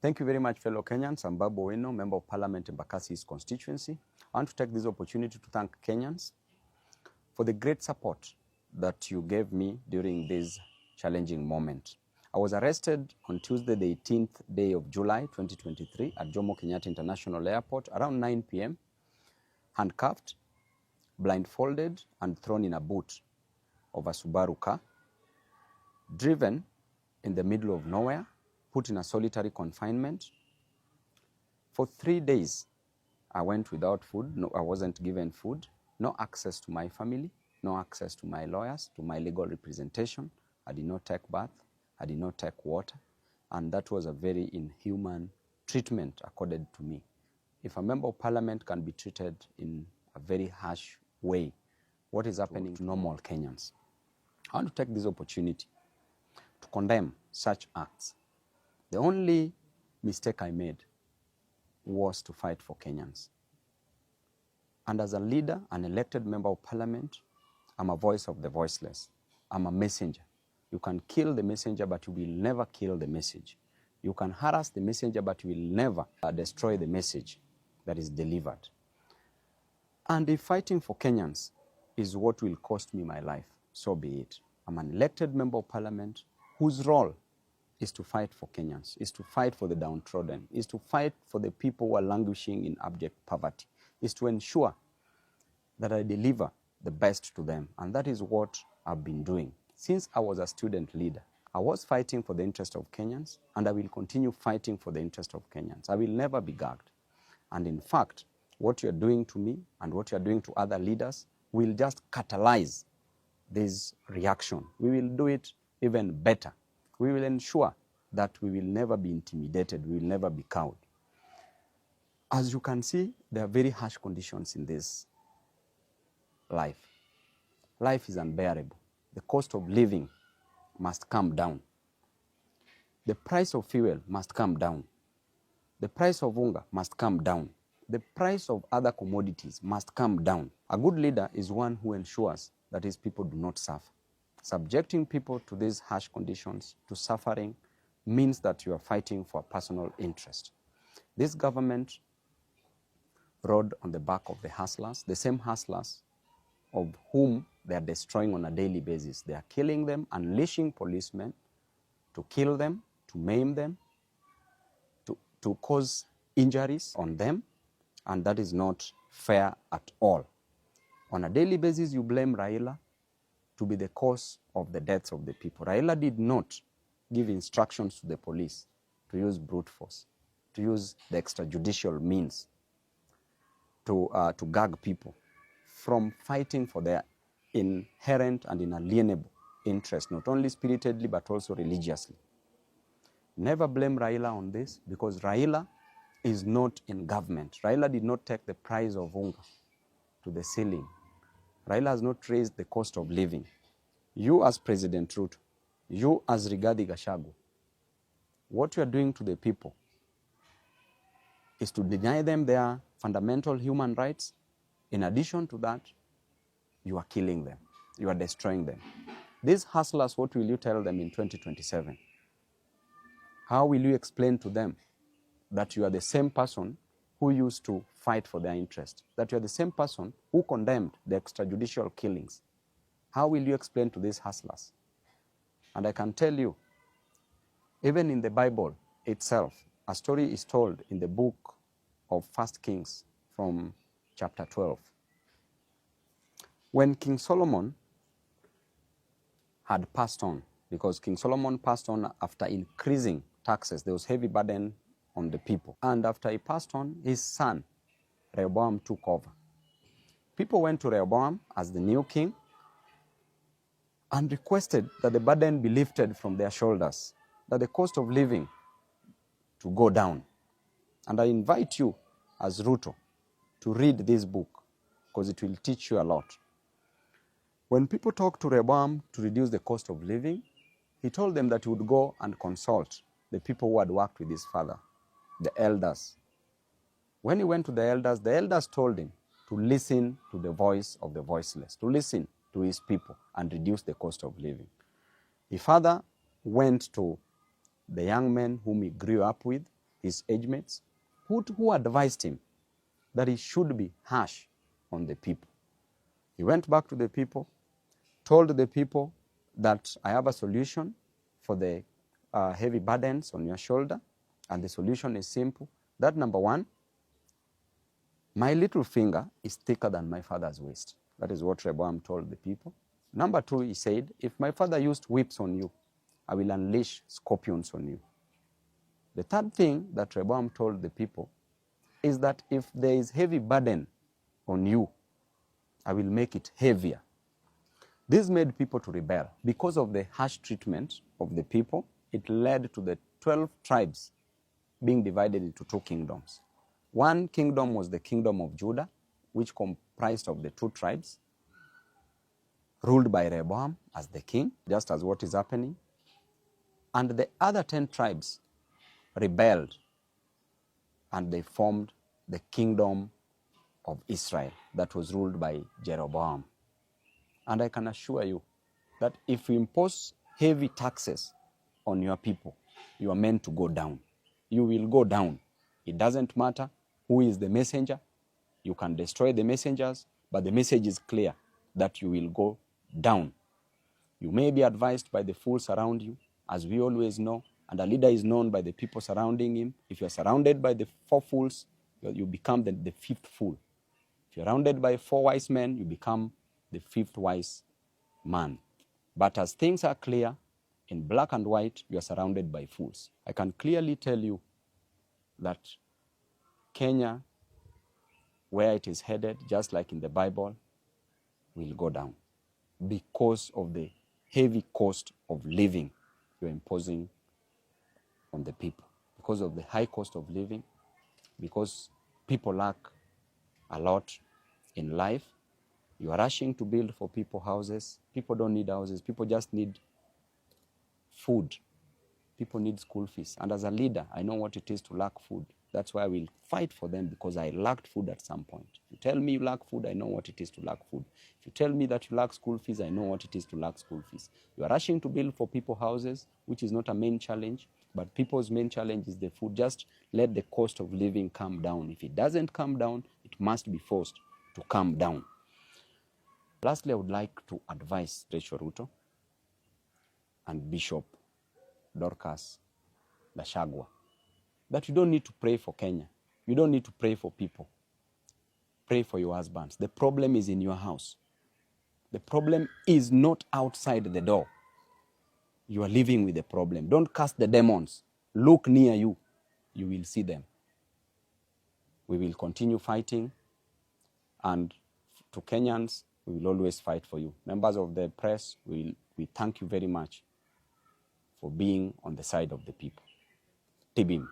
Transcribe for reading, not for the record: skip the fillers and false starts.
Thank you very much, fellow Kenyans. I'm Babu Owino, Member of Parliament in Embakasi constituency. I want to take this opportunity to thank Kenyans for the great support that you gave me during this challenging moment. I was arrested on Tuesday, the 18th day of July, 2023 at Jomo Kenyatta International Airport around 9 p.m., handcuffed, blindfolded, and thrown in a boot of a Subaru car, driven in the middle of nowhere, put in a solitary confinement. For 3 days, I went without food. No, I wasn't given food, no access to my family, no access to my lawyers, to my legal representation. I did not take bath, I did not take water, and that was a very inhuman treatment accorded to me. If a member of parliament can be treated in a very harsh way, what is happening to normal Kenyans? I want to take this opportunity to condemn such acts. The only mistake I made was to fight for Kenyans. And as a leader, an elected member of parliament, I'm a voice of the voiceless. I'm a messenger. You can kill the messenger, but you will never kill the message. You can harass the messenger, but you will never destroy the message that is delivered. And if fighting for Kenyans is what will cost me my life, so be it. I'm an elected member of parliament whose role is to fight for Kenyans, is to fight for the downtrodden, is to fight for the people who are languishing in abject poverty, is to ensure that I deliver the best to them. And that is what I've been doing. Since I was a student leader, I was fighting for the interest of Kenyans, and I will continue fighting for the interest of Kenyans. I will never be gagged. And in fact, what you're doing to me and what you're doing to other leaders will just catalyze this reaction. We will do it even better. We will ensure that we will never be intimidated, we will never be cowed. As you can see, there are very harsh conditions in this life. Life is unbearable. The cost of living must come down. The price of fuel must come down. The price of hunger must come down. The price of other commodities must come down. A good leader is one who ensures that his people do not suffer. Subjecting people to these harsh conditions, to suffering, means that you are fighting for personal interest. This government rode on the back of the hustlers, the same hustlers of whom they are destroying on a daily basis. They are killing them, unleashing policemen to kill them, to maim them, to cause injuries on them, and that is not fair at all. On a daily basis, you blame Raila to be the cause of the deaths of the people. Raila did not give instructions to the police to use brute force, to use the extrajudicial means to gag people from fighting for their inherent and inalienable interest, not only spiritedly but also religiously. Never blame Raila on this, because Raila is not in government. Raila did not take the price of hunger to the ceiling. Raila has not raised the cost of living. You as President Ruto, you as Rigathi Gachagua, what you are doing to the people is to deny them their fundamental human rights. In addition to that, you are killing them. You are destroying them. These hustlers, what will you tell them in 2027? How will you explain to them that you are the same person who used to fight for their interest, that you are the same person who condemned the extrajudicial killings? How will you explain to these hustlers? And I can tell you, even in the Bible itself, a story is told in the book of 1 Kings from chapter 12. When King Solomon had passed on, because King Solomon passed on after increasing taxes, there was heavy burden on the people. And after he passed on, his son, Rehoboam, took over. People went to Rehoboam as the new king and requested that the burden be lifted from their shoulders, that the cost of living to go down. And I invite you as Ruto to read this book, because it will teach you a lot. When people talked to Rehoboam to reduce the cost of living, he told them that he would go and consult the people who had worked with his father, the elders. When he went to the elders told him to listen to the voice of the voiceless, to listen to his people and reduce the cost of living. His father went to the young men whom he grew up with. his age mates, who advised him that he should be harsh on the people. He went back to the people, told the people that I have a solution for the heavy burdens on your shoulder, and the solution is simple. That number one, my little finger is thicker than my father's waist. That is what Rehoboam told the people. Number two, he said, if my father used whips on you, I will unleash scorpions on you. The third thing that Rehoboam told the people is that if there is heavy burden on you, I will make it heavier. This made people to rebel. Because of the harsh treatment of the people, it led to the 12 tribes being divided into two kingdoms. One kingdom was the kingdom of Judah, which comprised of the two tribes, ruled by Rehoboam as the king, just as what is happening. And the other 10 tribes rebelled, and they formed the kingdom of Israel that was ruled by Jeroboam. And I can assure you that if you impose heavy taxes on your people, you are meant to go down. You will go down. It doesn't matter who is the messenger. You can destroy the messengers, but the message is clear that you will go down. You may be advised by the fools around you, as we always know, and a leader is known by the people surrounding him. If you are surrounded by the 4 fools, you become the 5th fool. If you're surrounded by 4 wise men, you become the 5th wise man. But as things are clear, in black and white, you are surrounded by fools. I can clearly tell you that Kenya, where it is headed, just like in the Bible, will go down because of the heavy cost of living you're imposing on the people. Because of the high cost of living, because people lack a lot in life, you are rushing to build for people houses. People don't need houses. People just need food. People need school fees. And as a leader, I know what it is to lack food. That's why I will fight for them, because I lacked food at some point. If you tell me you lack food, I know what it is to lack food. If you tell me that you lack school fees, I know what it is to lack school fees. You are rushing to build for people houses, which is not a main challenge, but people's main challenge is the food. Just let the cost of living come down. If it doesn't come down, it must be forced to come down. Lastly, I would like to advise Rachel Ruto and Bishop Dorcas Gachagua that you don't need to pray for Kenya. You don't need to pray for people. Pray for your husbands. The problem is in your house. The problem is not outside the door. You are living with the problem. Don't cast the demons. Look near you. You will see them. We will continue fighting, and to Kenyans, we will always fight for you. Members of the press, we thank you very much for being on the side of the people. Tibim.